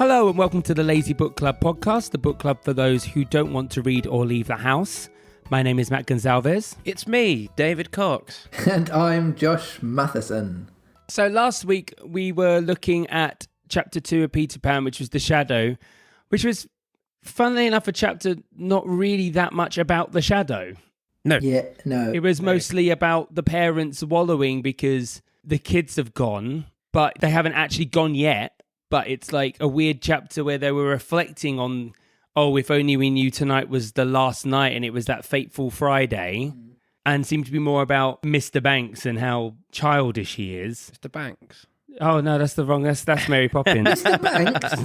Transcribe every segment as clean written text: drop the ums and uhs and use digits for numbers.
Hello and welcome to the Lazy Book Club podcast, the book club for those who don't want to read or leave the house. My name is Matt Gonzalez. It's me, David Cox. And I'm Josh Matheson. So last week we were looking at chapter 2 of Peter Pan, which was The Shadow, which was, funnily enough, a chapter not really that much about the shadow. No. Yeah, no. It was mostly about the parents wallowing because the kids have gone, but they haven't actually gone yet. But it's like a weird chapter where they were reflecting on, oh, if only we knew tonight was the last night and it was that fateful Friday, and seemed to be more about Mr. Banks and how childish he is. Mr. Banks. Oh, no, that's the wrong, that's Mary Poppins. Mr. Banks.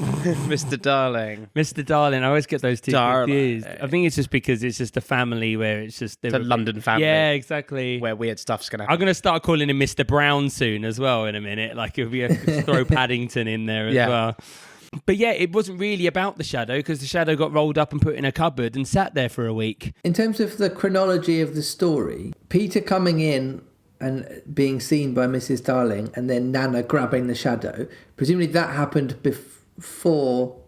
Mr. Darling. Mr. Darling, I always get those two Darling. confused. I think it's just because it's just a family where it's just... It's a London family. Yeah, exactly. Where weird stuff's going to happen. I'm going to start calling him Mr. Brown soon as well in a minute. Like, if we throw Paddington in there as well. But yeah, it wasn't really about the shadow because the shadow got rolled up and put in a cupboard and sat there for a week. In terms of the chronology of the story, Peter coming in and being seen by Mrs. Darling and then Nana grabbing the shadow, presumably that happened before...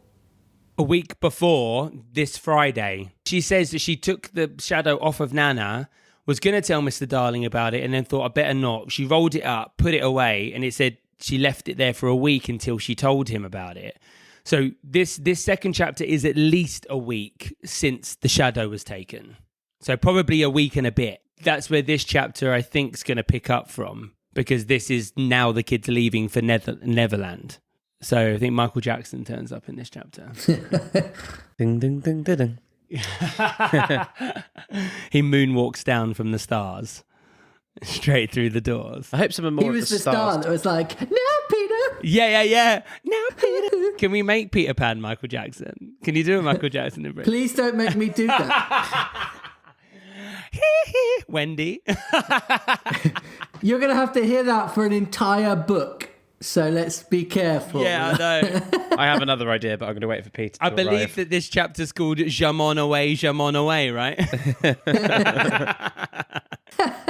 A week before this Friday. She says that she took the shadow off of Nana, was going to tell Mr. Darling about it and then thought, I better not. She rolled it up, put it away, and it said she left it there for a week until she told him about it. So this second chapter is at least a week since the shadow was taken. So probably a week and a bit. That's where this chapter, I think, is going to pick up from, because this is now the kids leaving for Neverland. So I think Michael Jackson turns up in this chapter. Ding, ding, ding, ding, ding. He moonwalks down from the stars, straight through the doors. I hope someone more He of was the the star stars. that was like, no, Peter! Yeah. Now, Peter. Can we make Peter Pan Michael Jackson? Can you do a Michael Jackson impression? Please don't make me do that. Wendy. You're going to have to hear that for an entire book. So let's be careful. Yeah, I know. I have another idea, but I'm going to wait for Peter to I believe arrive. that this chapter's called Jamon Away, right?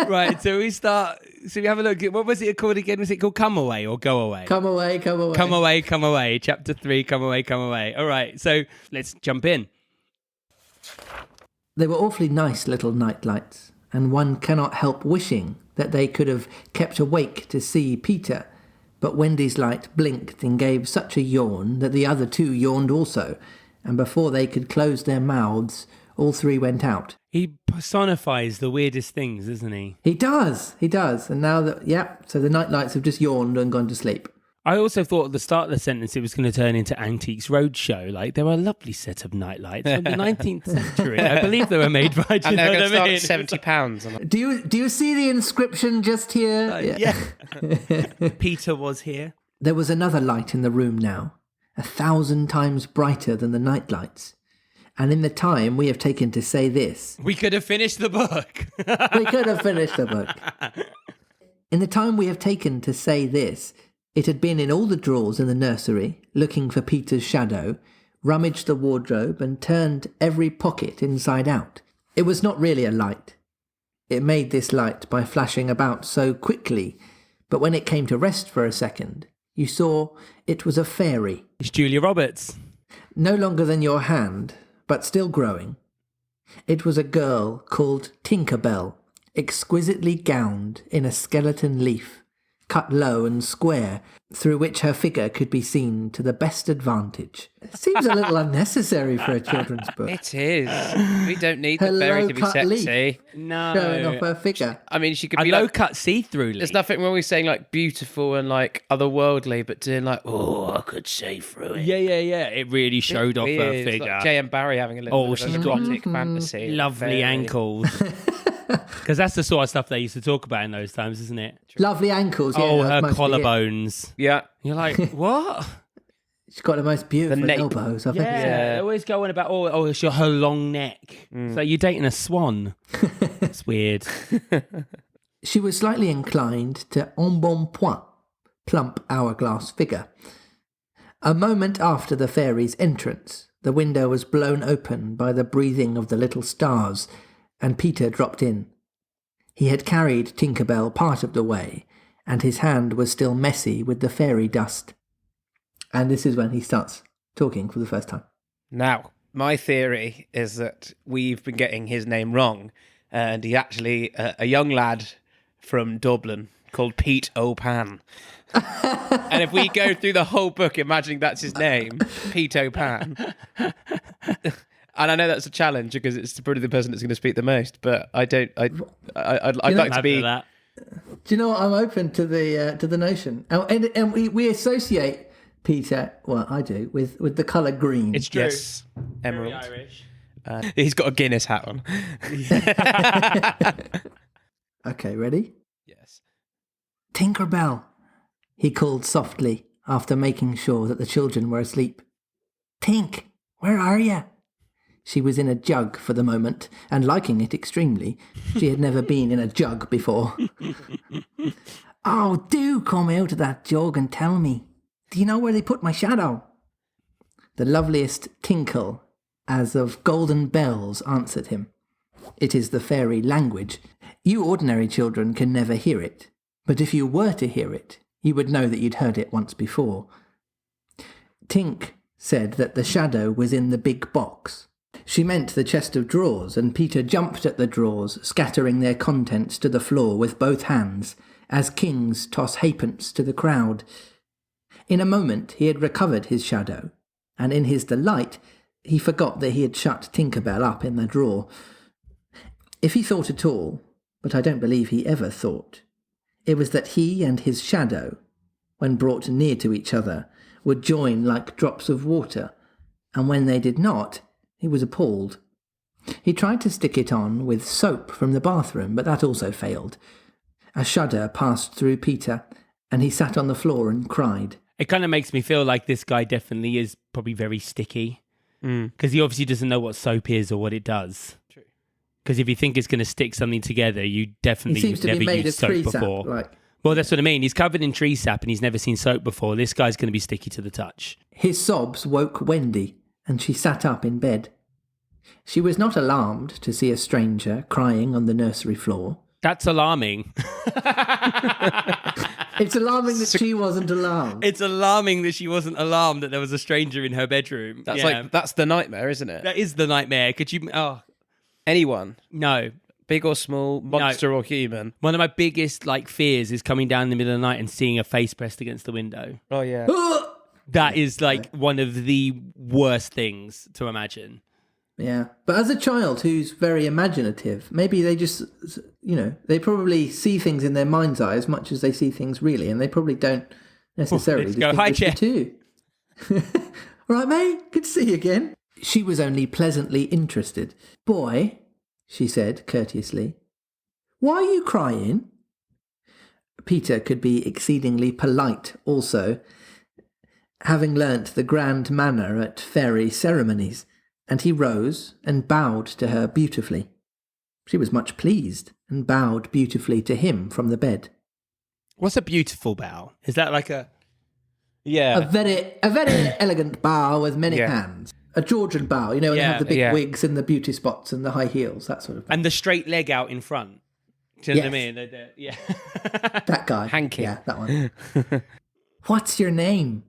Right, so we have a look at, what was it called again? Was it called Come Away or Go Away? Come away, come away. Come away. Chapter 3, Come Away. All right, so let's jump in. They were awfully nice little night lights, and one cannot help wishing that they could have kept awake to see Peter. But Wendy's light blinked and gave such a yawn that the other two yawned also, and before they could close their mouths, all three went out. He personifies the weirdest things, doesn't he? He does. And now that, so the night lights have just yawned and gone to sleep. I also thought at the start of the sentence it was going to turn into Antiques Roadshow. Like, there were a lovely set of nightlights from the 19th century. I believe they were made by, do you And know they're what going I to start mean? at £70. Do you see the inscription just here? Yeah. Peter was here. There was another light in the room now, 1,000 times brighter than the night lights. And in the time we have taken to say this... We could have finished the book. We could have finished the book. In the time we have taken to say this, it had been in all the drawers in the nursery, looking for Peter's shadow, rummaged the wardrobe and turned every pocket inside out. It was not really a light. It made this light by flashing about so quickly, but when it came to rest for a second, you saw it was a fairy. It's Julia Roberts. No longer than your hand, but still growing. It was a girl called Tinker Bell, exquisitely gowned in a skeleton leaf, cut low and square, through which her figure could be seen to the best advantage. It seems a little unnecessary for a children's book. It is. We don't need Her the fairy to be low-cut sexy. leaf. No. Showing off her figure. I mean, she could A be like... low-cut see-through leaf. There's nothing wrong with saying like beautiful and like otherworldly, but doing like, oh, I could see through it. Yeah. It really showed off her Weird. It's figure. like J M Barrie having a little bit of she's an got erotic fantasy. lovely Fairy. ankles. Because that's the sort of stuff they used to talk about in those times, isn't it? Lovely ankles. Yeah, Oh, that's her mostly it. collarbones. Yeah. You're like, what? She's got the most beautiful nape. elbows I've Yeah, ever seen. they always go on about, it's her long neck. So you're dating a swan. It's weird. She was slightly inclined to embonpoint, plump hourglass figure. A moment after the fairy's entrance, the window was blown open by the breathing of the little stars, and Peter dropped in. He had carried Tinker Bell part of the way, and his hand was still messy with the fairy dust. And this is when he starts talking for the first time. Now, my theory is that we've been getting his name wrong, and he's actually a young lad from Dublin called Pete O'Pan. And if we go through the whole book imagining that's his name, Pete O'Pan, and I know that's a challenge because it's probably the person that's going to speak the most, but I'd like to be that. Do you know what? I'm open to the notion, and we associate Peter. Well, I do with the colour green. It's true. yes, Very emerald. Irish. He's got a Guinness hat on. Okay, ready? Yes. Tinkerbell, he called softly after making sure that the children were asleep. Tink, where are you? She was in a jug for the moment, and liking it extremely. She had never been in a jug before. Oh, do come out of that jug and tell me. Do you know where they put my shadow? The loveliest tinkle, as of golden bells, answered him. It is the fairy language. You ordinary children can never hear it, but if you were to hear it, you would know that you'd heard it once before. Tink said that the shadow was in the big box. She meant the chest of drawers, and Peter jumped at the drawers, scattering their contents to the floor with both hands, as kings toss halfpence to the crowd. In a moment he had recovered his shadow, and in his delight he forgot that he had shut Tinkerbell up in the drawer. If he thought at all, but I don't believe he ever thought, it was that he and his shadow, when brought near to each other, would join like drops of water, and when they did not, he was appalled. He tried to stick it on with soap from the bathroom, but that also failed. A shudder passed through Peter, and he sat on the floor and cried. It kind of makes me feel like this guy definitely is probably very sticky. Because he obviously doesn't know what soap is or what it does. True. Because if you think it's going to stick something together, you definitely He seems to never be made used of tree soap sap. before. Well, that's what I mean. He's covered in tree sap and he's never seen soap before. This guy's going to be sticky to the touch. His sobs woke Wendy, and she sat up in bed. She was not alarmed to see a stranger crying on the nursery floor. That's alarming. It's alarming that she wasn't alarmed. It's alarming that she wasn't alarmed that there was a stranger in her bedroom. That's the nightmare, isn't it? That is the nightmare. Could you... Oh, Anyone, no. big or small, monster or human. One of my biggest fears is coming down in the middle of the night and seeing a face pressed against the window. Oh, yeah. That is one of the worst things to imagine. Yeah, but as a child who's very imaginative, maybe they just, they probably see things in their mind's eye as much as they see things really, and they probably don't necessarily Let's go. Hi, distinguish the two. All right, mate, good to see you again. She was only pleasantly interested. Boy, she said courteously, why are you crying? Peter could be exceedingly polite also, having learnt the grand manner at fairy ceremonies, and he rose and bowed to her beautifully. She was much pleased and bowed beautifully to him from the bed. What's a beautiful bow? Is that like a... Yeah. A very elegant bow with many hands. A Georgian bow, when they have the big wigs and the beauty spots and the high heels, that sort of thing. And the straight leg out in front. Do you know what I Yes. mean? Yeah. That guy. Hanky. Yeah, that one. What's your name?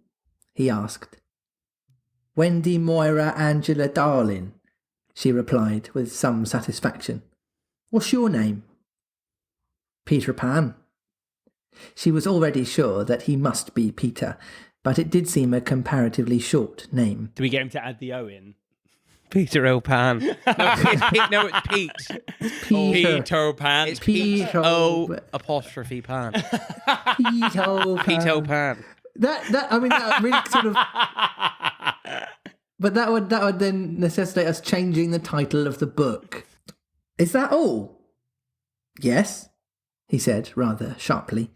He asked. Wendy Moira Angela Darling, she replied with some satisfaction. What's your name? Peter Pan. She was already sure that he must be Peter, but it did seem a comparatively short name. Do we get him to add the O in? Peter O'Pan. It's Pete. Peter Pan. It's Peter apostrophe Pan. Peter Pete O'Pan. That really sort of. But that would then necessitate us changing the title of the book. Is that all? Yes, he said rather sharply.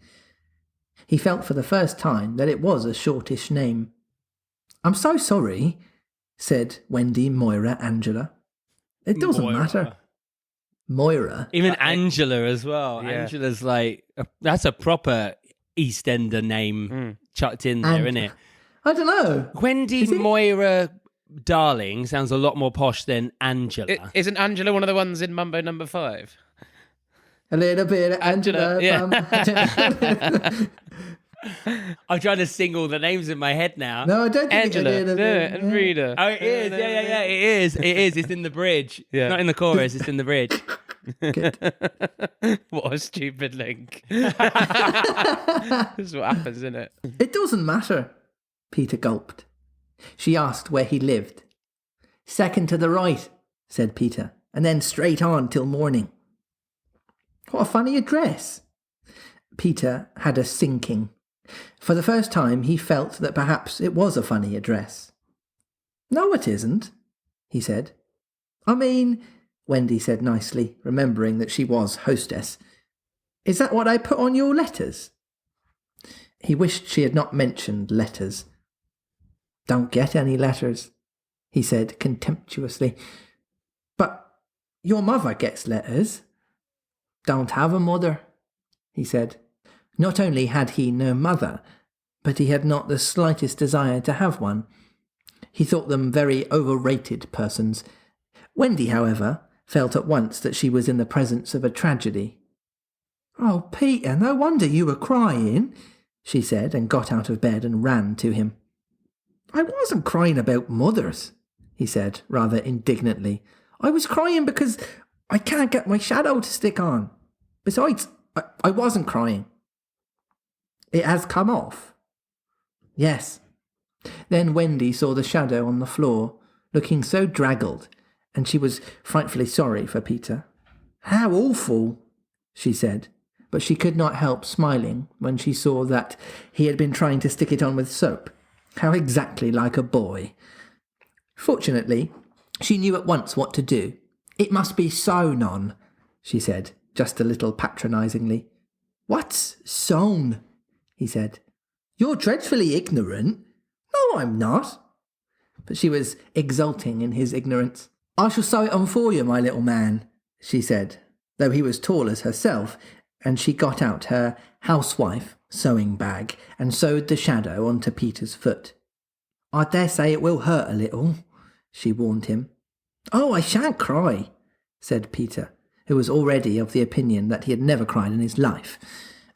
He felt for the first time that it was a shortish name. I'm so sorry, said Wendy Moira Angela. It doesn't matter. Moira. Even Angela as well. Yeah. Angela's that's a proper EastEnder name chucked in there, isn't it? I don't know. Wendy Moira Darling sounds a lot more posh than Angela. Isn't Angela one of the ones in Mumbo Number 5? A little bit of Angela. Yeah. I'm trying to sing all the names in my head now. No, I don't think Angela, and Rita. Oh, it is. Yeah. It is. It is. It's in the bridge. Yeah. It's not in the chorus. It's in the bridge. What a stupid link. This is what happens, isn't it? It doesn't matter, Peter gulped. She asked where he lived. Second to the right, said Peter, and then straight on till morning. What a funny address. Peter had a sinking. For the first time, he felt that perhaps it was a funny address. No, it isn't, he said. I mean, Wendy said nicely, remembering that she was hostess. Is that what I put on your letters? He wished she had not mentioned letters. Don't get any letters, he said contemptuously. But your mother gets letters. Don't have a mother, he said. Not only had he no mother, but he had not the slightest desire to have one. He thought them very overrated persons. Wendy, however, felt at once that she was in the presence of a tragedy. Oh, Peter, no wonder you were crying, she said, and got out of bed and ran to him. I wasn't crying about mothers, he said, rather indignantly. I was crying because I can't get my shadow to stick on. Besides, I wasn't crying. It has come off. Yes. Then Wendy saw the shadow on the floor, looking so draggled, and she was frightfully sorry for Peter. How awful, she said, but she could not help smiling when she saw that he had been trying to stick it on with soap. How exactly like a boy. Fortunately, she knew at once what to do. It must be sewn on, she said, just a little patronisingly. What's sewn? He said. You're dreadfully ignorant. No, I'm not. But she was exulting in his ignorance. I shall sew it on for you, my little man, she said, though he was tall as herself, and she got out her housewife sewing bag and sewed the shadow onto Peter's foot. I dare say it will hurt a little, she warned him. Oh, I shan't cry, said Peter, who was already of the opinion that he had never cried in his life,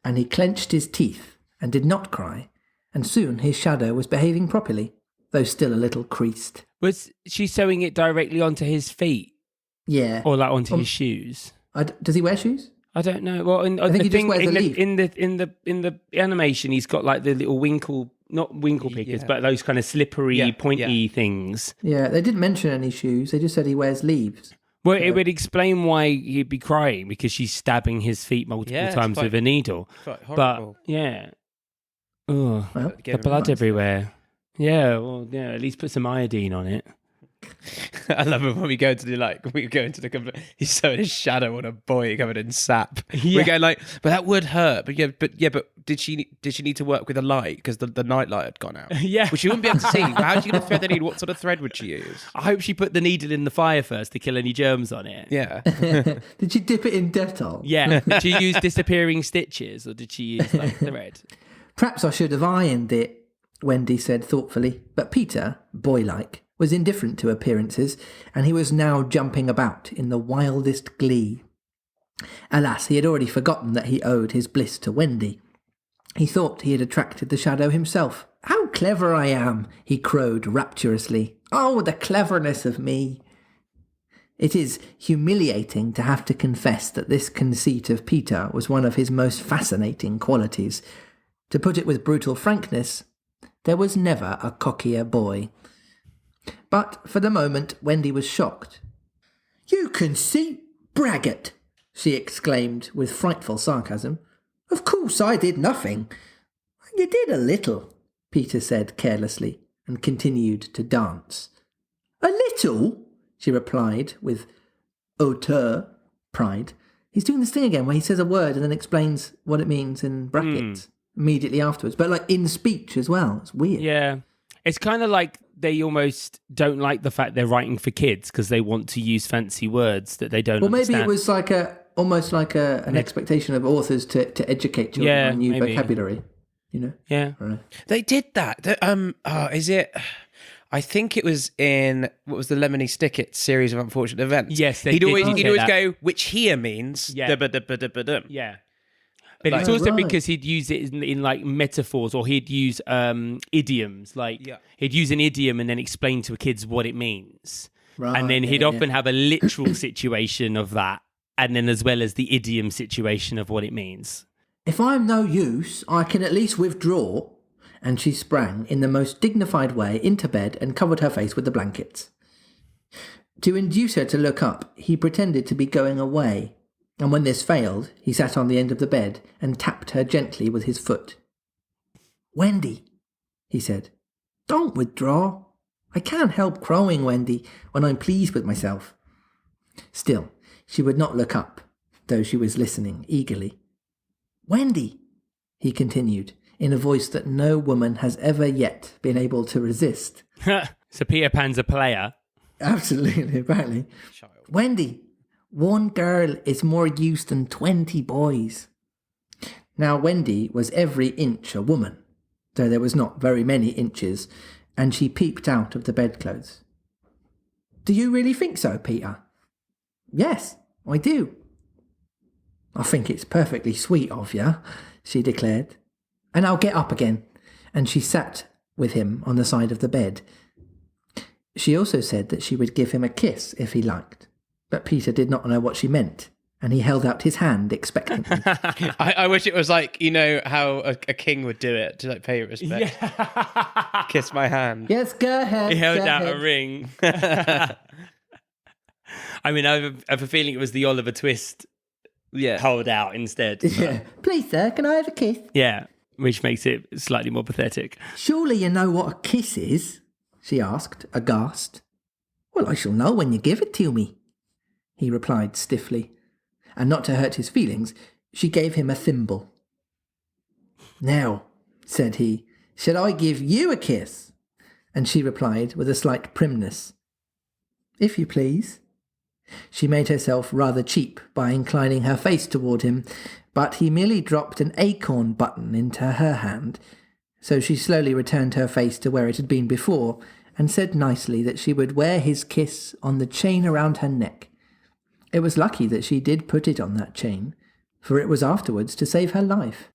and he clenched his teeth and did not cry, and soon his shadow was behaving properly, though still a little creased. Was she sewing it directly onto his feet? Yeah. Or like onto his shoes? Does he wear shoes? I don't know. Well, I think he just wears a leaf. In the animation, he's got like the little not winkle pickers, but those kind of slippery, pointy things. Yeah, they didn't mention any shoes. They just said he wears leaves. Well, it would explain why he'd be crying, because she's stabbing his feet multiple times with a needle. Quite horrible. But yeah, oh, Well, the blood everywhere. Yeah, well, yeah. At least put some iodine on it. I love it when we go into the he's sewing his shadow on a boy covered in sap. Yeah. We're going like, but that would hurt. But did she need to work with a light because the night light had gone out? Yeah, which you wouldn't be able to see. How's she going to thread the needle? What sort of thread would she use? I hope she put the needle in the fire first to kill any germs on it. Yeah. Did she dip it in Dettol? Yeah. Did she use disappearing stitches, or did she use like thread? Perhaps I should have ironed it, Wendy said thoughtfully, but Peter, boy-like, was indifferent to appearances, and he was now jumping about in the wildest glee. Alas, he had already forgotten that he owed his bliss to Wendy. He thought he had attracted the shadow himself. How clever I am, he crowed rapturously. Oh, the cleverness of me. It is humiliating to have to confess that this conceit of Peter was one of his most fascinating qualities. To put it with brutal frankness, there was never a cockier boy. But for the moment, Wendy was shocked. You conceit braggart, she exclaimed with frightful sarcasm. Of course I did nothing. You did a little, Peter said carelessly, and continued to dance. A little? She replied with hauteur, pride. He's doing this thing again where he says a word and then explains what it means in brackets immediately afterwards, but like in speech as well. It's weird. Yeah. It's kind of like they almost don't like the fact they're writing for kids because they want to use fancy words that they don't understand. Maybe it was like almost like an expectation of authors to educate children on new vocabulary, you know? Yeah. Right. They did that. Is it... I think it was in, what was the Lemony Snicket series of unfortunate events? Yes, he'd always that. go, which here means... Yeah. da-ba-da-ba-da-ba-dum. Yeah. But Like- it's also Right. because he'd use it in like metaphors, or he'd use idioms. Like Yeah. he'd use an idiom and then explain to kids what it means. Right, And then he'd yeah, often have a literal situation of that, and then as well as the idiom situation of what it means. If I'm no use, I can at least withdraw. And she sprang in the most dignified way into bed and covered her face with the blankets. To induce her to look up, he pretended to be going away, and when this failed, he sat on the end of the bed and tapped her gently with his foot. "Wendy," he said, "don't withdraw. I can't help crowing, Wendy, when I'm pleased with myself." Still, she would not look up, though she was listening eagerly. "Wendy," he continued, in a voice that no woman has ever yet been able to resist. So Peter Pan's a player. Absolutely, apparently. "Wendy, one girl is more use than 20 boys." Now, Wendy was every inch a woman, though there was not very many inches, and she peeped out of the bedclothes. "Do you really think so, Peter?" "Yes, I do." "I think it's perfectly sweet of you," she declared. "And I'll get up again." And she sat with him on the side of the bed. She also said that she would give him a kiss if he liked, but Peter did not know what she meant, and he held out his hand expectantly. I wish it was like, you know, how a king would do it to like pay respect. Kiss my hand. "Yes, go ahead." He held go out ahead. a ring. I mean, I have a feeling it was the Oliver Twist Yeah. hold out instead. Yeah. "Please, sir, can I have a kiss?" Yeah, which makes it slightly more pathetic. "Surely you know what a kiss is?" she asked, aghast. "Well, I shall know when you give it to me," he replied stiffly. And not to hurt his feelings, she gave him a thimble. "Now," said he, "shall I give you a kiss?" And she replied with a slight primness, "If you please." She made herself rather cheap by inclining her face toward him, but he merely dropped an acorn button into her hand, so she slowly returned her face to where it had been before, and said nicely that she would wear his kiss on the chain around her neck. It was lucky that she did put it on that chain, for it was afterwards to save her life.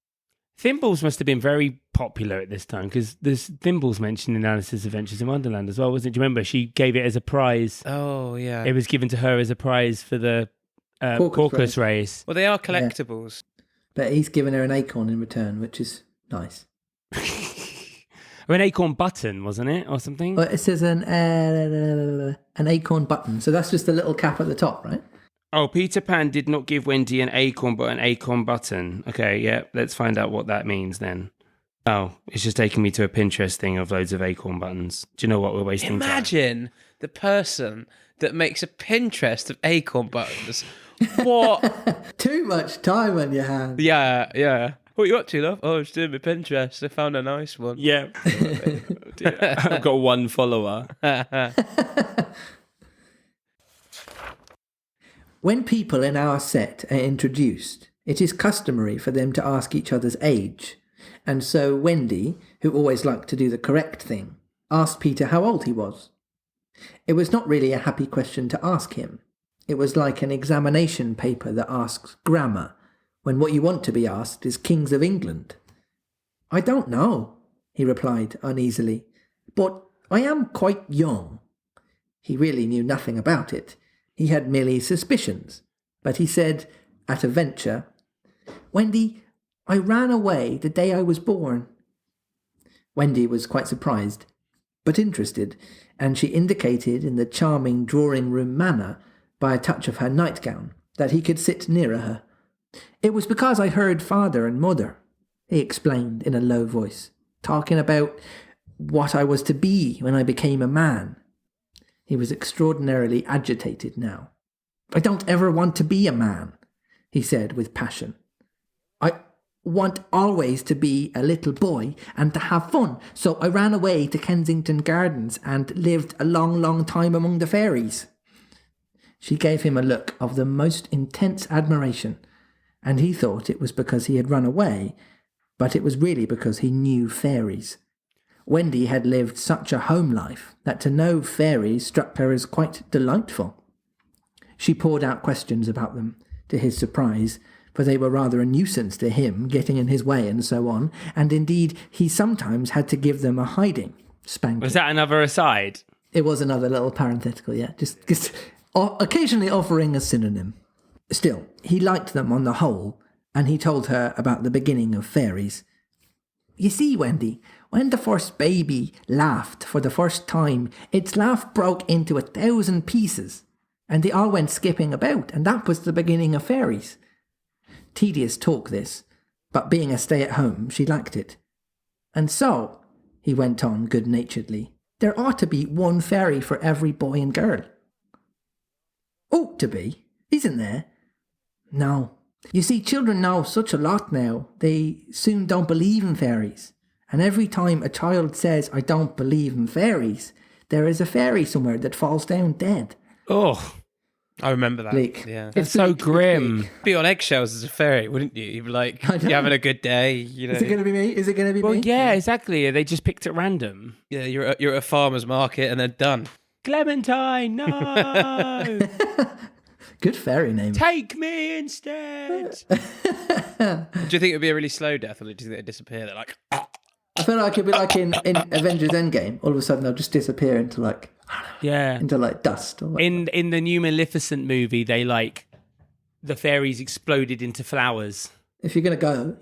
Thimbles must have been very popular at this time, because there's thimbles mentioned in Alice's Adventures in Wonderland as well, wasn't it? Do you remember? She gave it as a prize. Oh, yeah. It was given to her as a prize for the Caucus caucus race. Well, they are collectibles. But he's given her an acorn in return, which is nice. Or an acorn button, wasn't it? Or something? But it says an acorn button, so that's just the little cap at the top, right? Oh, Peter Pan did not give Wendy an acorn, but an acorn button. Okay, yeah, let's find out what that means then. Oh, it's just taking me to a Pinterest thing of loads of acorn buttons. Do you know what we're wasting time? Imagine the person that makes a Pinterest of acorn buttons. What? Too much time on your hands. Yeah. What are you up to, love? Oh, I was doing my Pinterest. I found a nice one. Yeah. I've got one follower. When people in our set are introduced, it is customary for them to ask each other's age, and so Wendy, who always liked to do the correct thing, asked Peter how old he was. It was not really a happy question to ask him. It was like an examination paper that asks grammar, when what you want to be asked is Kings of England. "I don't know," he replied uneasily, "but I am quite young." He really knew nothing about it. He had merely suspicions, but he said, at a venture, "Wendy, I ran away the day I was born." Wendy was quite surprised, but interested, and she indicated in the charming drawing-room manner, by a touch of her nightgown, that he could sit nearer her. "It was because I heard father and mother," he explained in a low voice, "talking about what I was to be when I became a man." He was extraordinarily agitated now. "I don't ever want to be a man," he said with passion. "I want always to be a little boy and to have fun, so I ran away to Kensington Gardens and lived a long, long time among the fairies." She gave him a look of the most intense admiration, and he thought it was because he had run away, but it was really because he knew fairies. Wendy had lived such a home life that to know fairies struck her as quite delightful. She poured out questions about them, to his surprise, for they were rather a nuisance to him, getting in his way and so on, and indeed he sometimes had to give them a hiding, spanking. Was that another aside? It was another little parenthetical, yeah, just occasionally offering a synonym. Still, he liked them on the whole, and he told her about the beginning of fairies. You see, Wendy, when the first baby laughed for the first time, its laugh broke into 1,000 pieces, and they all went skipping about, and that was the beginning of fairies. Tedious talk this, but being a stay-at-home, she liked it. And so, he went on good-naturedly, there ought to be one fairy for every boy and girl. Ought to be, isn't there? No. You see, children know such a lot now, they soon don't believe in fairies. And every time a child says, I don't believe in fairies, there is a fairy somewhere that falls down dead. Oh, I remember that. Bleak. Yeah. it's so grim. bleak. Be on eggshells as a fairy, wouldn't you? You'd be like, I know. you're having a good day, you know. Is it going to be me? Is it going to be Well, me? yeah, exactly. They just picked at random. Yeah, you're at a farmer's market and they're done. Clementine, no! Good fairy name. Take me instead. Do you think it would be a really slow death, or do you think they'd disappear? They're like, I feel like it'd be like in Avengers Endgame. All of a sudden they'll just disappear into Yeah. dust. Or In the new Maleficent movie, the fairies exploded into flowers. if you're going to go,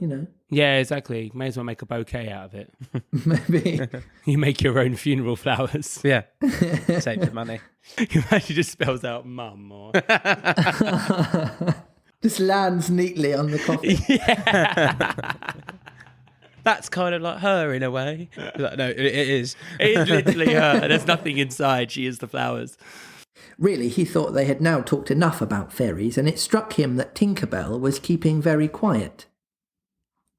Yeah, exactly. May as well make a bouquet out of it. maybe. You make your own funeral flowers. yeah, save the money. You actually just spells out mum or Just lands neatly on the coffin. That's kind of like her in a way. Like, no, it is. it is literally her. There's nothing inside. She is the flowers. Really, he thought they had now talked enough about fairies, and it struck him that Tinkerbell was keeping very quiet.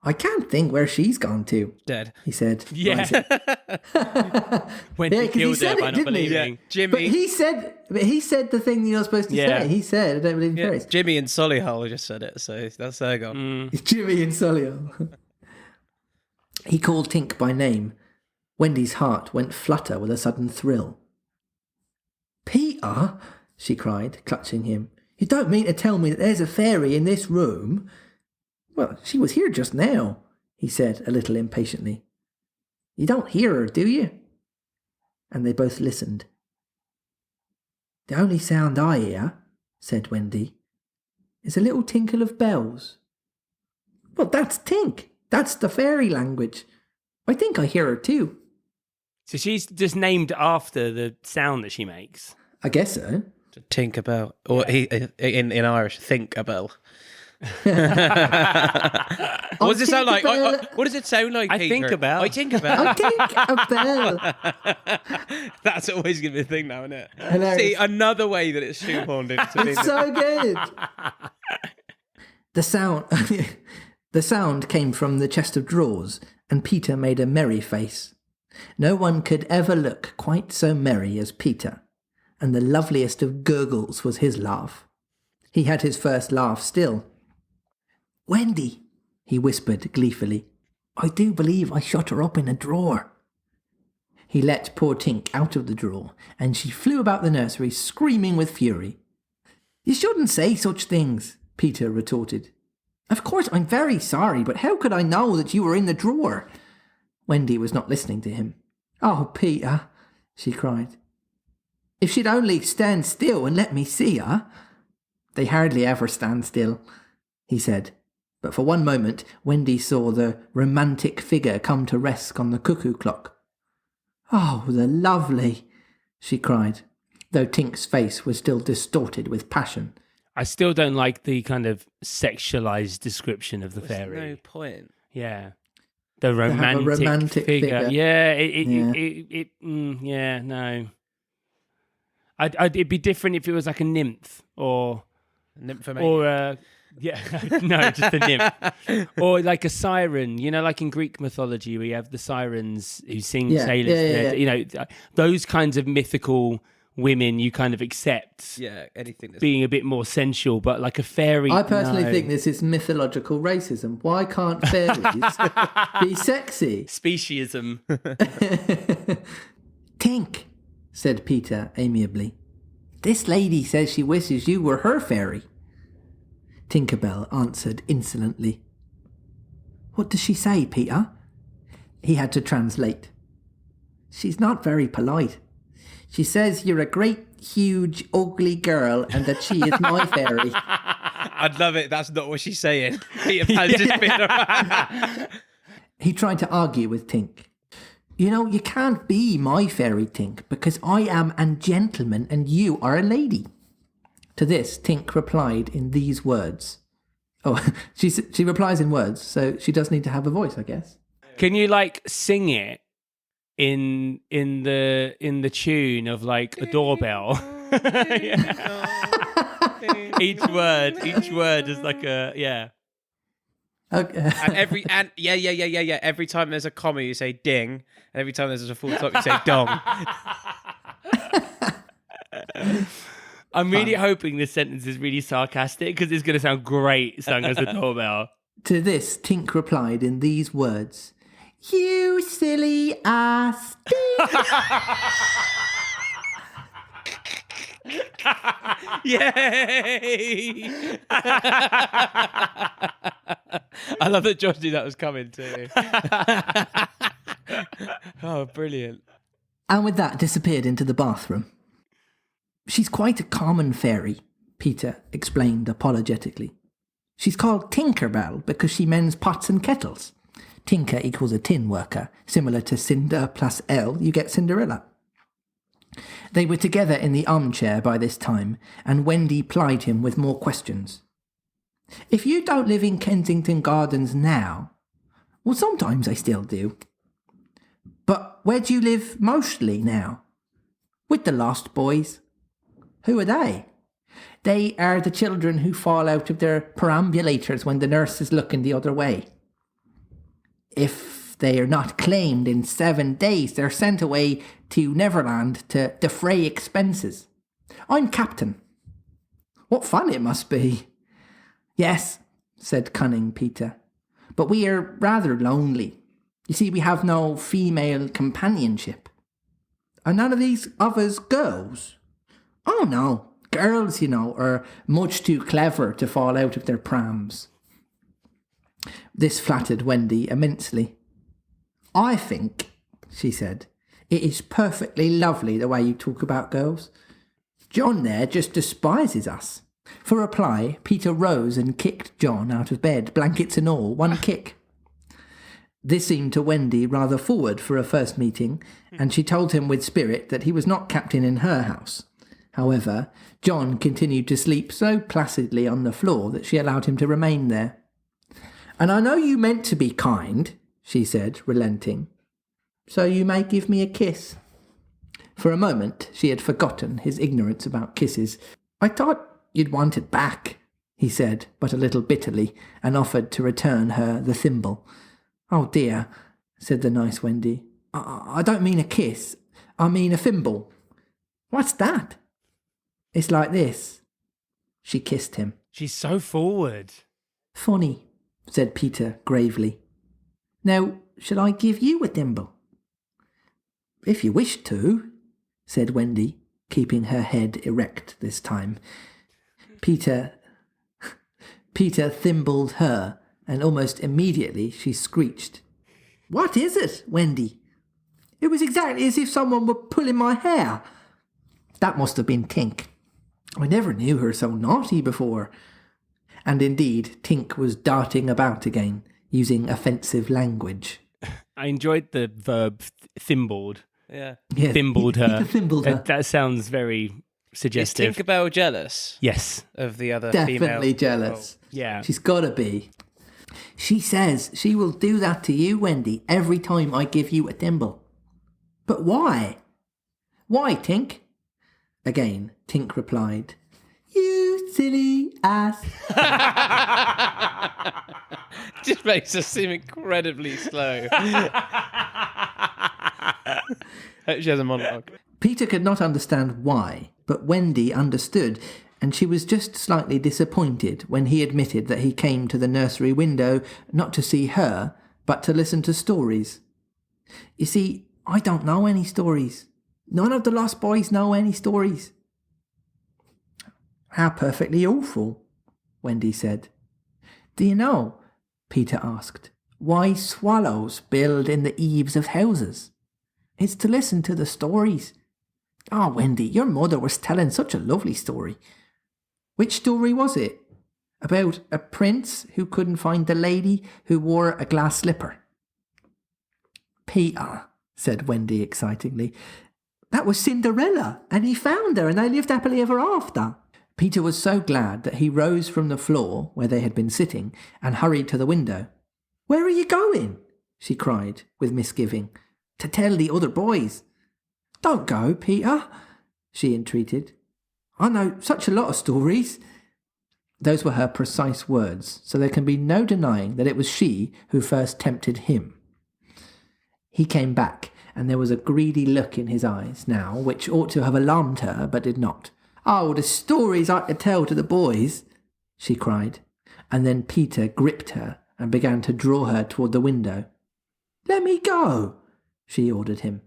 I can't think where she's gone to, Dead. he said. Yeah. rising. When Yeah, he 'cause he killed said her by it, not didn't he? believing. Yeah, Jimmy. But he said the thing you're not supposed to Yeah. say. He said, I don't believe in Yeah, fairies. Jimmy and Solihull just said it, so that's her gone. It's Jimmy and Solio. He called Tink by name. Wendy's heart went flutter with a sudden thrill. Peter, she cried, clutching him. You don't mean to tell me that there's a fairy in this room? Well, she was here just now, he said a little impatiently. You don't hear her, do you? And they both listened. The only sound I hear, said Wendy, is a little tinkle of bells. Well, that's Tink. That's the fairy language. I think I hear her too. So she's just named after the sound that she makes. I guess so. Tinkerbell, or in Irish, think a bell. What does it sound like? What does it sound like? I Peter? think about. I think about. I think a bell. That's always going to be a thing now, isn't it? Hilarious. See, another way that it's shoehorned into It's so good. The sound came from the chest of drawers, and Peter made a merry face. No one could ever look quite so merry as Peter, and the loveliest of gurgles was his laugh. He had his first laugh still. Wendy, he whispered gleefully, I do believe I shut her up in a drawer. He let poor Tink out of the drawer, and she flew about the nursery screaming with fury. You shouldn't say such things, Peter retorted. Of course, I'm very sorry, but how could I know that you were in the drawer? Wendy was not listening to him. Oh, Peter, she cried. If she'd only stand still and let me see her. They hardly ever stand still, he said. But for one moment, Wendy saw the romantic figure come to rest on the cuckoo clock. Oh, the lovely, she cried, though Tink's face was still distorted with passion. I still don't like the kind of sexualized description of the fairy. No point. Yeah. The have a romantic figure. figure. Yeah, yeah, no. It'd be different if it was like a nymph or Nymphomaniac. no, just a nymph. Or like a siren, like in Greek mythology where you have the sirens who sing sailors. Yeah. Those kinds of mythical women you kind of accept. Yeah, anything that's being a bit more sensual, but like a fairy. I personally no. think this is mythological racism. Why can't fairies be sexy? Speciesism. Tink, said Peter amiably. This lady says she wishes you were her fairy. Tinkerbell answered insolently. What does she say, Peter? He had to translate. She's not very polite. She says you're a great, huge, ugly girl and that she is my fairy. I'd love it. That's not what she's saying. Peter Pan's just been around. He tried to argue with Tink. You know, you can't be my fairy, Tink, because I am a gentleman and you are a lady. To this, Tink replied in these words. Oh, she replies in words, so she does need to have a voice, I guess. Can you sing it in the tune of a doorbell? Each word is yeah. Okay. And every time there's a comma you say ding, and every time there's a full stop you say dong. I'm really hoping this sentence is really sarcastic because it's going to sound great sung as a doorbell. To this, Tink replied in these words. You silly ass. Yay! I love that Josh knew that was coming too. Oh, brilliant. And with that, disappeared into the bathroom. She's quite a common fairy, Peter explained apologetically. She's called Tinkerbell because she mends pots and kettles. Tinker equals a tin worker. Similar to Cinder plus L, you get Cinderella. They were together in the armchair by this time, and Wendy plied him with more questions. If you don't live in Kensington Gardens now, well, sometimes I still do. But where do you live mostly now? With the Lost Boys. Who are they? They are the children who fall out of their perambulators when the nurse is looking the other way. If they are not claimed in 7 days, they're sent away to Neverland to defray expenses. I'm captain. What fun it must be. Yes, said cunning Peter, but we are rather lonely. You see, we have no female companionship. Are none of these of us girls? Oh no, girls, are much too clever to fall out of their prams. This flattered Wendy immensely. I think, she said, it is perfectly lovely the way you talk about girls. John there just despises us. For reply, Peter rose and kicked John out of bed, blankets and all, one kick. This seemed to Wendy rather forward for a first meeting, and she told him with spirit that he was not captain in her house. However, John continued to sleep so placidly on the floor that she allowed him to remain there. And I know you meant to be kind, she said, relenting, so you may give me a kiss. For a moment, she had forgotten his ignorance about kisses. I thought you'd want it back, he said, but a little bitterly, and offered to return her the thimble. Oh dear, said the nice Wendy. I don't mean a kiss, I mean a thimble. What's that? It's like this. She kissed him. She's so forward. Funny, said Peter gravely. Now, shall I give you a thimble? If you wish to, said Wendy, keeping her head erect this time. Peter thimbled her, and almost immediately she screeched. What is it, Wendy? It was exactly as if someone were pulling my hair. That must have been Tink. I never knew her so naughty before. And indeed, Tink was darting about again, using offensive language. I enjoyed the verb thimbled. Yeah. Thimbled her. Thimbled her. That sounds very suggestive. Is Tinkerbell jealous? Yes. Of the other Definitely female? jealous. Yeah. She's got to be. She says she will do that to you, Wendy, every time I give you a thimble. But why? Why, Tink? Again, Tink replied, You silly ass. Just makes us seem incredibly slow. She has a monologue. Peter could not understand why, but Wendy understood, and she was just slightly disappointed when he admitted that he came to the nursery window not to see her, but to listen to stories. You see, I don't know any stories. None of the Lost Boys know any stories. How perfectly awful. Wendy said. Do you know, Peter asked, why swallows build in the eaves of houses? It's to listen to the stories. Oh, Wendy, your mother was telling such a lovely story. Which story was it? About a prince who couldn't find the lady who wore a glass slipper. Peter, said Wendy excitedly, that was Cinderella, and he found her and they lived happily ever after. Peter was so glad that he rose from the floor where they had been sitting and hurried to the window. Where are you going? She cried with misgiving. To tell the other boys. Don't go, Peter, she entreated. I know such a lot of stories. Those were her precise words, so there can be no denying that it was she who first tempted him. He came back, and there was a greedy look in his eyes now, which ought to have alarmed her, but did not. Oh, the stories I could tell to the boys, she cried, and then Peter gripped her and began to draw her toward the window. Let me go, she ordered him.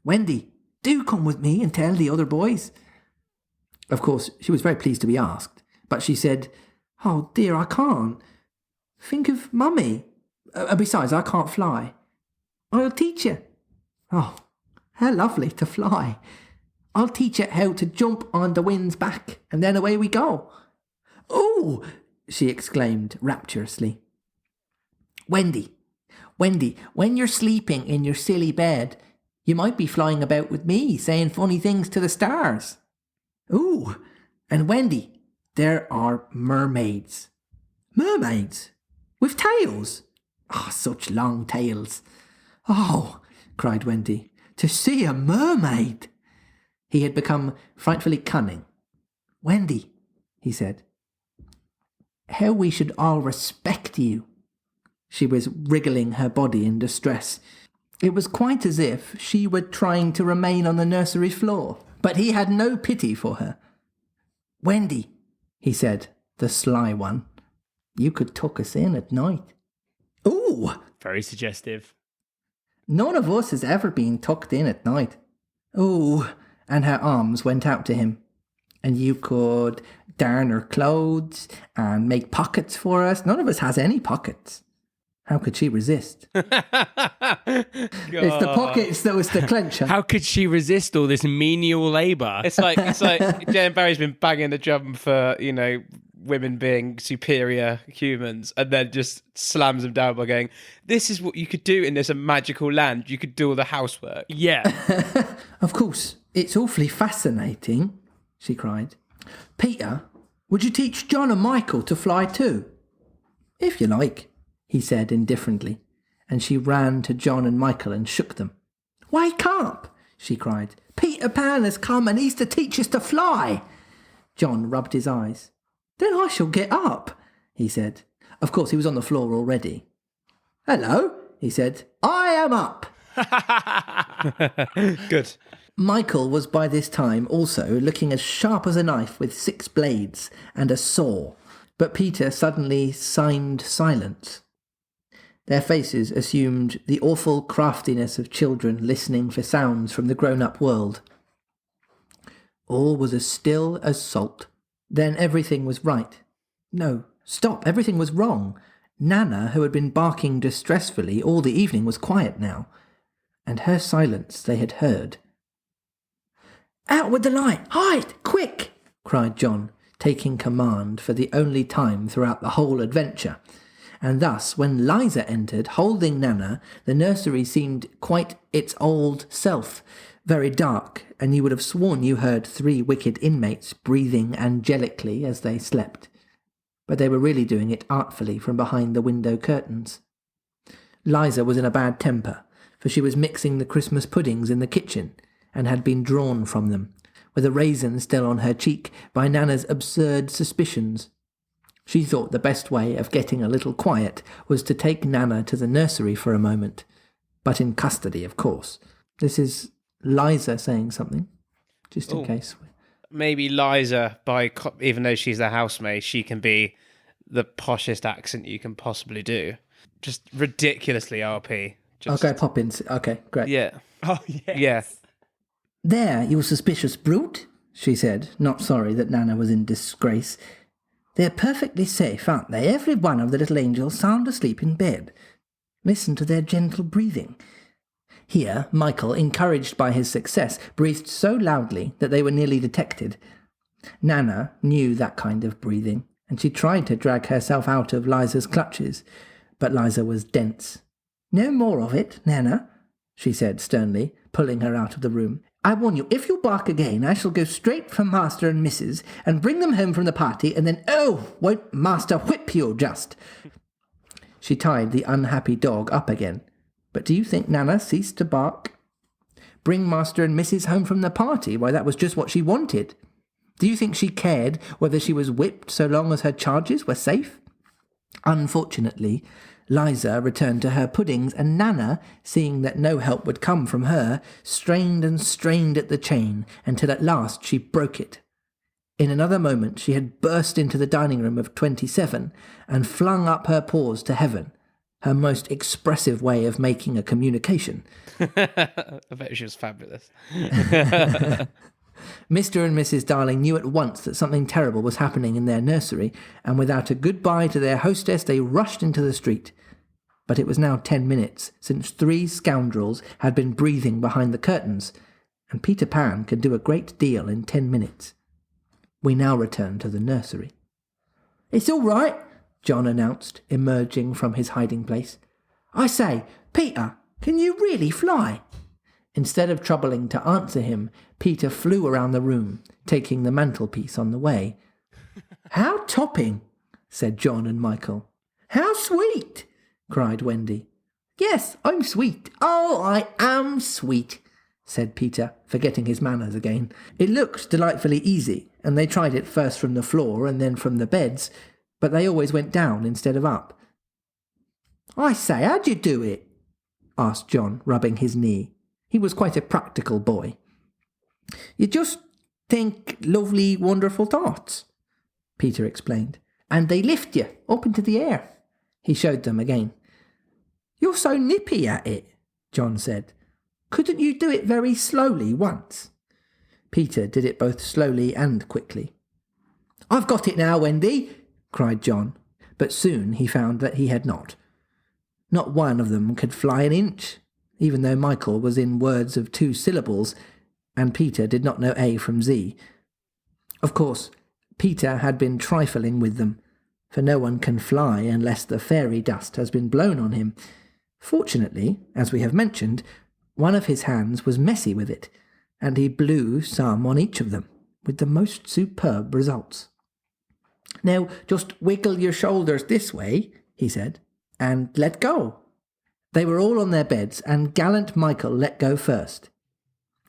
Wendy, do come with me and tell the other boys. Of course, she was very pleased to be asked, but she said, Oh dear, I can't. Think of Mummy. Besides, I can't fly. I'll teach you. Oh, how lovely to fly. I'll teach you how to jump on the wind's back, and then away we go. Oh, she exclaimed rapturously. Wendy, when you're sleeping in your silly bed, you might be flying about with me, saying funny things to the stars. Ooh, and Wendy, there are mermaids. Mermaids? With tails? Ah, such long tails. Oh, cried Wendy, to see a mermaid. He had become frightfully cunning. Wendy, he said, how we should all respect you. She was wriggling her body in distress. It was quite as if she were trying to remain on the nursery floor, but he had no pity for her. Wendy, he said, the sly one, you could tuck us in at night. Ooh! Very suggestive. None of us has ever been tucked in at night. Ooh! And her arms went out to him. And you could darn her clothes and make pockets for us. None of us has any pockets. How could she resist? It's the pockets that was to clench her. How could she resist all this menial labour? It's like J M Barrie's been banging the drum for, women being superior humans, and then just slams them down by going, this is what you could do in this magical land. You could do all the housework. Yeah. Of course, it's awfully fascinating, she cried. Peter, would you teach John and Michael to fly too? If you like, he said indifferently, and she ran to John and Michael and shook them. Wake up, she cried. Peter Pan has come and he's to teach us to fly. John rubbed his eyes. Then I shall get up, he said. Of course, he was on the floor already. Hello, he said. I am up. Good. Michael was by this time also looking as sharp as a knife with 6 blades and a saw, but Peter suddenly signed silence. Their faces assumed the awful craftiness of children listening for sounds from the grown-up world. All was as still as salt. Then everything was right. No, stop, everything was wrong. Nana, who had been barking distressfully all the evening, was quiet now, and her silence they had heard. Out with the light! Hide! Quick! Cried John, taking command for the only time throughout the whole adventure. And thus, when Liza entered, holding Nana, the nursery seemed quite its old self, very dark, and you would have sworn you heard 3 wicked inmates breathing angelically as they slept. But they were really doing it artfully from behind the window curtains. Liza was in a bad temper, for she was mixing the Christmas puddings in the kitchen, and had been drawn from them, with a raisin still on her cheek, by Nana's absurd suspicions. She thought the best way of getting a little quiet was to take Nana to the nursery for a moment, but in custody, of course. This is Liza saying something, just in case. Maybe Liza, even though she's the housemaid, she can be the poshest accent you can possibly do. Just ridiculously RP. Okay, Poppins. Okay, great. Yeah. Oh, yes. Yeah. There, you suspicious brute, she said, not sorry that Nana was in disgrace. They're perfectly safe, aren't they? Every one of the little angels sound asleep in bed. Listen to their gentle breathing. Here, Michael, encouraged by his success, breathed so loudly that they were nearly detected. Nana knew that kind of breathing, and she tried to drag herself out of Liza's clutches, but Liza was dense. "No more of it, Nana," she said sternly, pulling her out of the room. "I warn you, if you bark again, I shall go straight for Master and Mrs. and bring them home from the party, and then, oh, won't Master whip you just!" She tied the unhappy dog up again. But do you think Nana ceased to bark? Bring Master and Mrs. home from the party? Why, that was just what she wanted. Do you think she cared whether she was whipped so long as her charges were safe? Unfortunately, Liza returned to her puddings, and Nana, seeing that no help would come from her, strained and strained at the chain until at last she broke it. In another moment she had burst into the dining room of 27 and flung up her paws to heaven, her most expressive way of making a communication. I bet she was fabulous. Mr. and Mrs. Darling knew at once that something terrible was happening in their nursery, and without a goodbye to their hostess they rushed into the street. But it was now 10 minutes since 3 scoundrels had been breathing behind the curtains, and Peter Pan could do a great deal in 10 minutes. We now returned to the nursery. "It's all right," John announced, emerging from his hiding place. "I say, Peter, can you really fly?" Instead of troubling to answer him, Peter flew around the room, taking the mantelpiece on the way. "How topping!" said John and Michael. "How sweet!" cried Wendy. "Yes, I'm sweet. Oh, I am sweet," said Peter, forgetting his manners again. It looked delightfully easy, and they tried it first from the floor and then from the beds, but they always went down instead of up. "I say, how'd you do it?" asked John, rubbing his knee. He was quite a practical boy. "You just think lovely, wonderful thoughts," Peter explained, "and they lift you up into the air." He showed them again. "You're so nippy at it," John said. "Couldn't you do it very slowly once?" Peter did it both slowly and quickly. "I've got it now, Wendy," cried John, but soon he found that he had not. Not one of them could fly an inch, even though Michael was in words of 2 syllables, and Peter did not know A from Z. Of course, Peter had been trifling with them, for no one can fly unless the fairy dust has been blown on him. Fortunately, as we have mentioned, one of his hands was messy with it, and he blew some on each of them, with the most superb results. "Now just wiggle your shoulders this way," he said, "and let go." They were all on their beds, and gallant Michael let go first.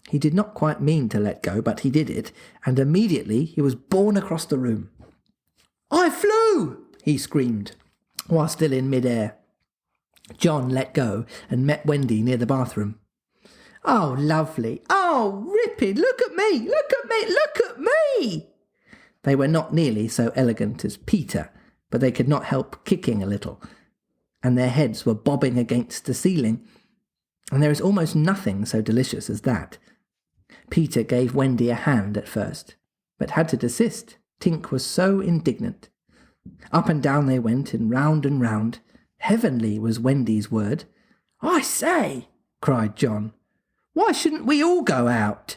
He did not quite mean to let go, but he did it, and immediately he was borne across the room. "I flew!" he screamed, while still in mid-air. John let go and met Wendy near the bathroom. "Oh, lovely! Oh, ripping! Look at me! Look at me! Look at me!" They were not nearly so elegant as Peter, but they could not help kicking a little, and their heads were bobbing against the ceiling, and there is almost nothing so delicious as that. Peter gave Wendy a hand at first, but had to desist. Tink was so indignant. Up and down they went, and round. Heavenly was Wendy's word. "I say," cried John, "why shouldn't we all go out?"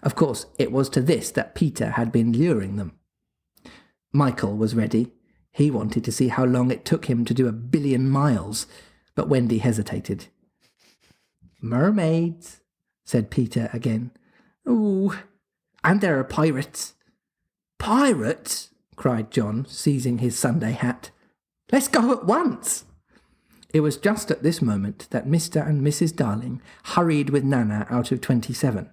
Of course, it was to this that Peter had been luring them. Michael was ready. He wanted to see how long it took him to do 1 billion miles, but Wendy hesitated. "Mermaids," said Peter again. "Ooh, and there are pirates." "Pirates?" cried John, seizing his Sunday hat. "Let's go at once." It was just at this moment that Mr. and Mrs. Darling hurried with Nana out of 27.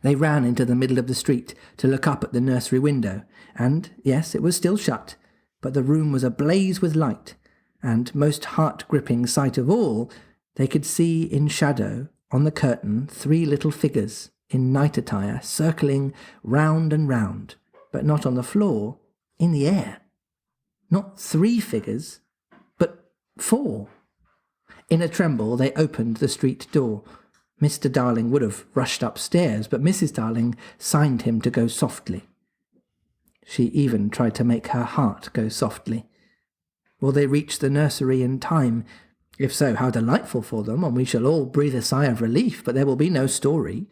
They ran into the middle of the street to look up at the nursery window, and, yes, it was still shut, but the room was ablaze with light, and, most heart-gripping sight of all, they could see in shadow on the curtain 3 little figures in night attire circling round and round, but not on the floor, in the air. Not 3 figures, but 4. In a tremble they opened the street door. Mr. Darling would have rushed upstairs, but Mrs. Darling signed him to go softly. She even tried to make her heart go softly. Will they reach the nursery in time? If so, how delightful for them, and we shall all breathe a sigh of relief, but there will be no story.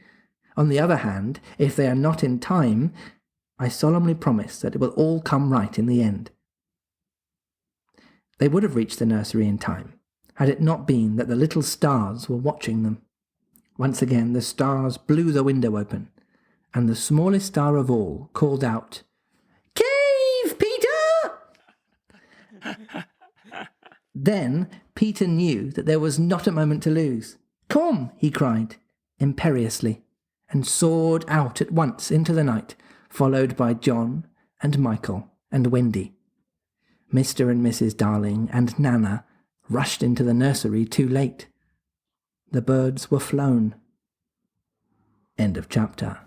On the other hand, if they are not in time, I solemnly promise that it will all come right in the end. They would have reached the nursery in time, had it not been that the little stars were watching them. Once again the stars blew the window open, and the smallest star of all called out, "Cave, Peter!" Then Peter knew that there was not a moment to lose. "Come," he cried, imperiously, and soared out at once into the night, followed by John and Michael and Wendy. Mr. and Mrs. Darling and Nana rushed into the nursery too late. The birds were flown. End of chapter.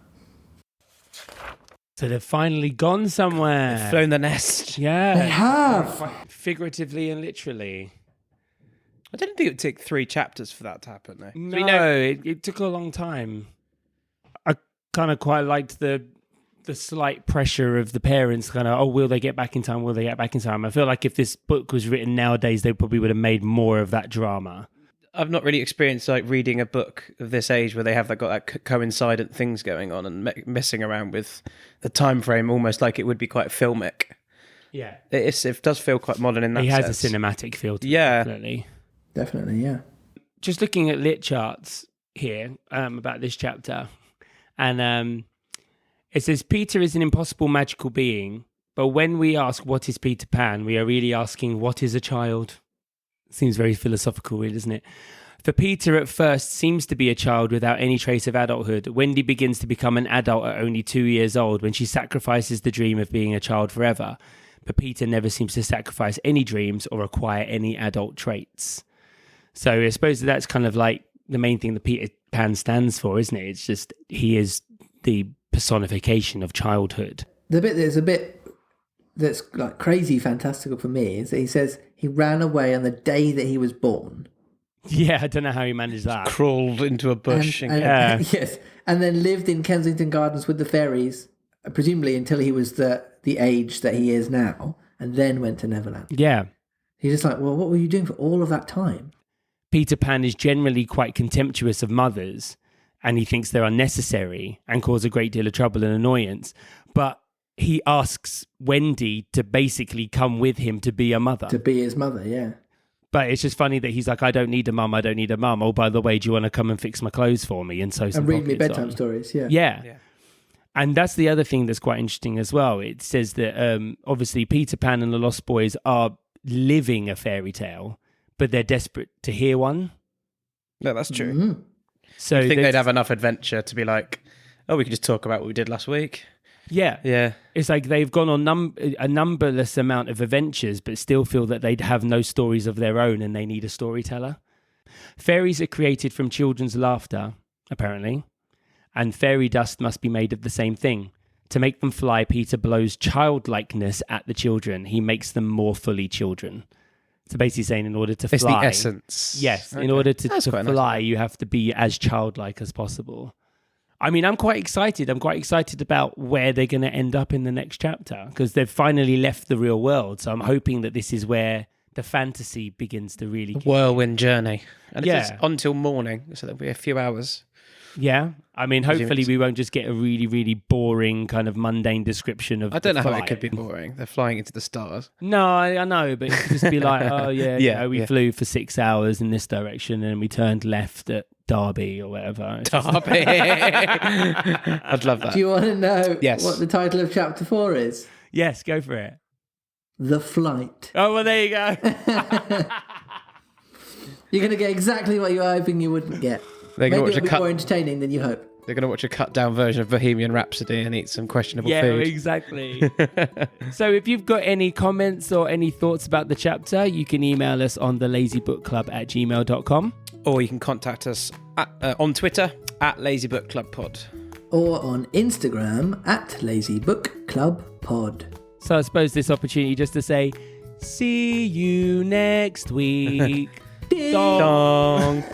So they've finally gone somewhere. They've flown the nest. Yeah. They have. Figuratively and literally. I didn't think it would take 3 chapters for that to happen, though. No, it took a long time. I kind of quite liked the slight pressure of the parents, kind of, will they get back in time? Will they get back in time? I feel like if this book was written nowadays, they probably would have made more of that drama. I've not really experienced like reading a book of this age where they have got that coincident things going on and messing around with the time frame, almost like it would be quite filmic. Yeah, it does feel quite modern in that sense. He has a cinematic feel to it, Yeah. Definitely, yeah. Just looking at lit charts here about this chapter, and it says Peter is an impossible magical being, but when we ask what is Peter Pan, we are really asking what is a child. Seems very philosophical, really, doesn't it? For Peter at first seems to be a child without any trace of adulthood. Wendy begins to become an adult at only 2 years old when she sacrifices the dream of being a child forever. But Peter never seems to sacrifice any dreams or acquire any adult traits. So I suppose that's kind of like the main thing that Peter Pan stands for, isn't it? It's just he is the personification of childhood. There's a bit that's like crazy fantastical for me is that he says he ran away on the day that he was born. Yeah, I don't know how he managed that. Crawled into a bush. Yes, and then lived in Kensington Gardens with the fairies, presumably until he was the age that he is now, and then went to Neverland. Yeah. He's just like, well, what were you doing for all of that time? Peter Pan is generally quite contemptuous of mothers, and he thinks they're unnecessary and cause a great deal of trouble and annoyance. But he asks Wendy to basically come with him to be a mother. To be his mother, yeah. But it's just funny that he's like, I don't need a mum. Oh, by the way, do you want to come and fix my clothes for me? And so read me bedtime stories, yeah. Yeah. And that's the other thing that's quite interesting as well. It says that obviously Peter Pan and the Lost Boys are living a fairy tale, but they're desperate to hear one. No, that's true. Mm-hmm. So I think they'd have enough adventure to be like, we can just talk about what we did last week. Yeah. It's like they've gone on a numberless amount of adventures, but still feel that they'd have no stories of their own and they need a storyteller. Fairies are created from children's laughter, apparently, and fairy dust must be made of the same thing. To make them fly, Peter blows childlikeness at the children. He makes them more fully children. So basically saying in order to fly... It's the essence. Yes, okay. In order to fly, nice. You have to be as childlike as possible. I mean, I'm quite excited. I'm quite excited about where they're going to end up in the next chapter because they've finally left the real world. So I'm hoping that this is where the fantasy begins to really... Whirlwind journey. And it's until morning, so there'll be a few hours. Yeah. I mean, hopefully we won't just get a really, really boring kind of mundane description of I don't know how it could be boring. They're flying into the stars. No, I know, but it could just be like, we flew for 6 hours in this direction and we turned left at Derby or whatever. Derby. I'd love that. Do you want to know Yes. what the title of chapter 4 is? Yes, go for it. The Flight. Oh, well, there you go. You're going to get exactly what you were hoping you wouldn't get. They're Maybe going it'll be more entertaining than you hope. They're going to watch a cut-down version of Bohemian Rhapsody and eat some questionable food. Yeah, exactly. So if you've got any comments or any thoughts about the chapter, you can email us on thelazybookclub@gmail.com. Or you can contact us on Twitter @LazyBookClubPod. Or on Instagram @LazyBookClubPod. So I suppose this opportunity just to say, see you next week. Dong.